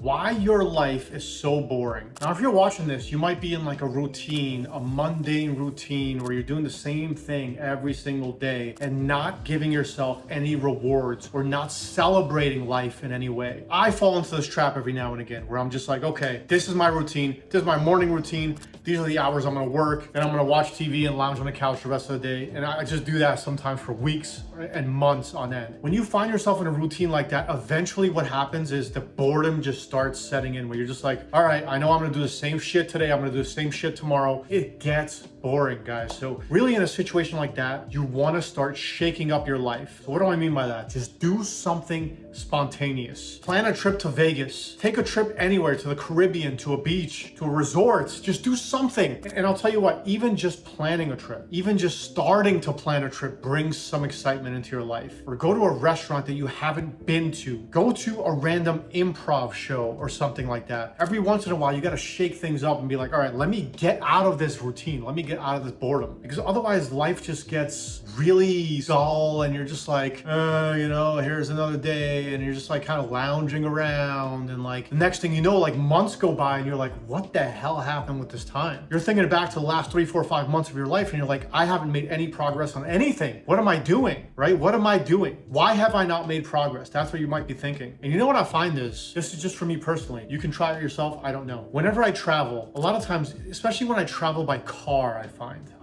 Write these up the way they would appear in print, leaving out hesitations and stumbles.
why your life is so boring. Now, if you're watching this, you might be in like a routine, a mundane routine where you're doing the same thing every single day and not giving yourself any rewards or not celebrating life in any way. I fall into this trap every now and again where I'm just like, okay, this is my routine. This is my morning routine. These are the hours I'm gonna work, and I'm gonna watch TV and lounge on the couch the rest of the day. And I just do that sometimes for weeks and months on end. When you find yourself in a routine like that, eventually what happens is the boredom just starts setting in where you're just like, all right, I know I'm gonna do the same shit today. I'm gonna do the same shit tomorrow. It gets boring, guys. So really in a situation like that, you wanna start shaking up your life. So what do I mean by that? Just do something spontaneous. Plan a trip to Vegas. Take a trip anywhere, to the Caribbean, to a beach, to a resort. Just do something. And I'll tell you what, even just planning a trip, even just starting to plan a trip brings some excitement into your life. Or go to a restaurant that you haven't been to. Go to a random improv show or something like that. Every once in a while, you gotta shake things up and be like, all right, let me get out of this routine. Let me get out of this boredom. Because otherwise life just gets really dull and you're just like, here's another day. And you're just like kind of lounging around. And like the next thing you know, like months go by and you're like, what the hell happened with this time? You're thinking back to the last 3, 4, 5 months of your life and you're like, I haven't made any progress on anything. What am I doing, right? What am I doing? Why have I not made progress? That's what you might be thinking. And you know what I find is, this is just for me personally. You can try it yourself, I don't know. Whenever I travel, a lot of times, especially when I travel by car,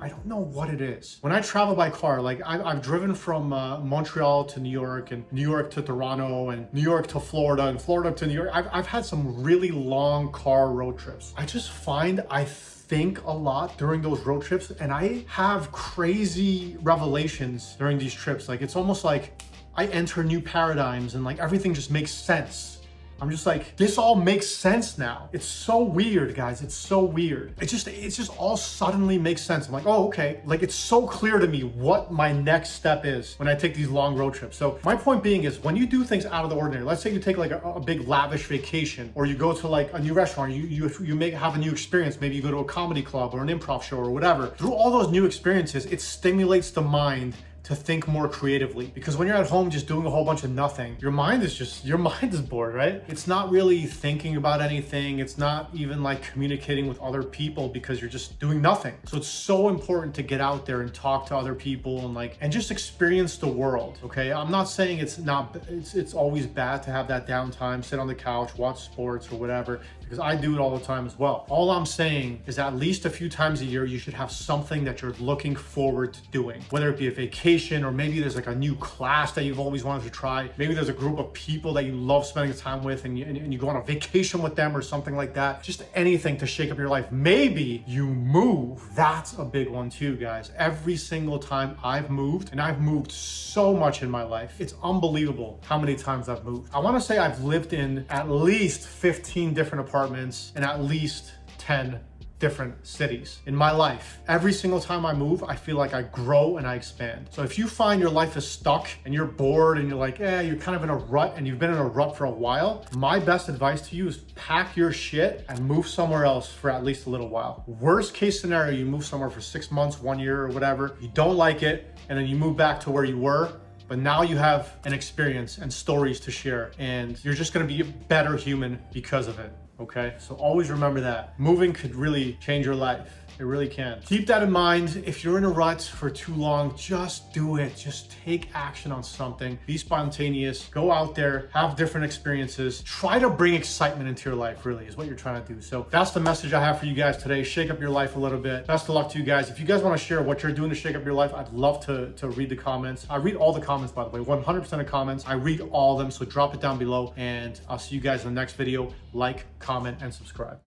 I don't know what it is. When I travel by car, like I've driven from Montreal to New York and New York to Toronto and New York to Florida and Florida to New York. I've had some really long car road trips. I just find I think a lot during those road trips and I have crazy revelations during these trips. Like it's almost like I enter new paradigms and like everything just makes sense. I'm just like, this all makes sense now. It's so weird, guys. It's so weird. It just all suddenly makes sense. I'm like, oh, okay. Like it's so clear to me what my next step is when I take these long road trips. So my point being is when you do things out of the ordinary, let's say you take like a big lavish vacation or you go to like a new restaurant, you may have a new experience. Maybe you go to a comedy club or an improv show or whatever. Through all those new experiences, it stimulates the mind to think more creatively, because when you're at home just doing a whole bunch of nothing, your mind is bored, right? It's not really thinking about anything. It's not even like communicating with other people because you're just doing nothing. So it's so important to get out there and talk to other people and just experience the world. Okay, I'm not saying it's always bad to have that downtime, sit on the couch, watch sports or whatever, because I do it all the time as well. All I'm saying is at least a few times a year you should have something that you're looking forward to doing, whether it be a vacation, or maybe there's like a new class that you've always wanted to try. Maybe there's a group of people that you love spending time with and you go on a vacation with them or something like that. Just anything to shake up your life. Maybe you move. That's a big one too, guys. Every single time I've moved, and I've moved so much in my life, it's unbelievable how many times I've moved. I want to say I've lived in at least 15 different apartments in at least 10 different cities in my life. Every single time I move, I feel like I grow and I expand. So if you find your life is stuck and you're bored and you're like, you're kind of in a rut and you've been in a rut for a while, my best advice to you is pack your shit and move somewhere else for at least a little while. Worst case scenario, you move somewhere for 6 months, 1 year or whatever, you don't like it, and then you move back to where you were. But now you have an experience and stories to share, and you're just gonna be a better human because of it, okay? So always remember that. Moving could really change your life. It really can. Keep that in mind. If you're in a rut for too long, just do it. Just take action on something. Be spontaneous. Go out there, have different experiences. Try to bring excitement into your life, really, is what you're trying to do. So that's the message I have for you guys today. Shake up your life a little bit. Best of luck to you guys. If you guys want to share what you're doing to shake up your life, I'd love to read the comments. I read all the comments, by the way, 100% of comments. I read all of them, so drop it down below, and I'll see you guys in the next video. Like, comment, and subscribe.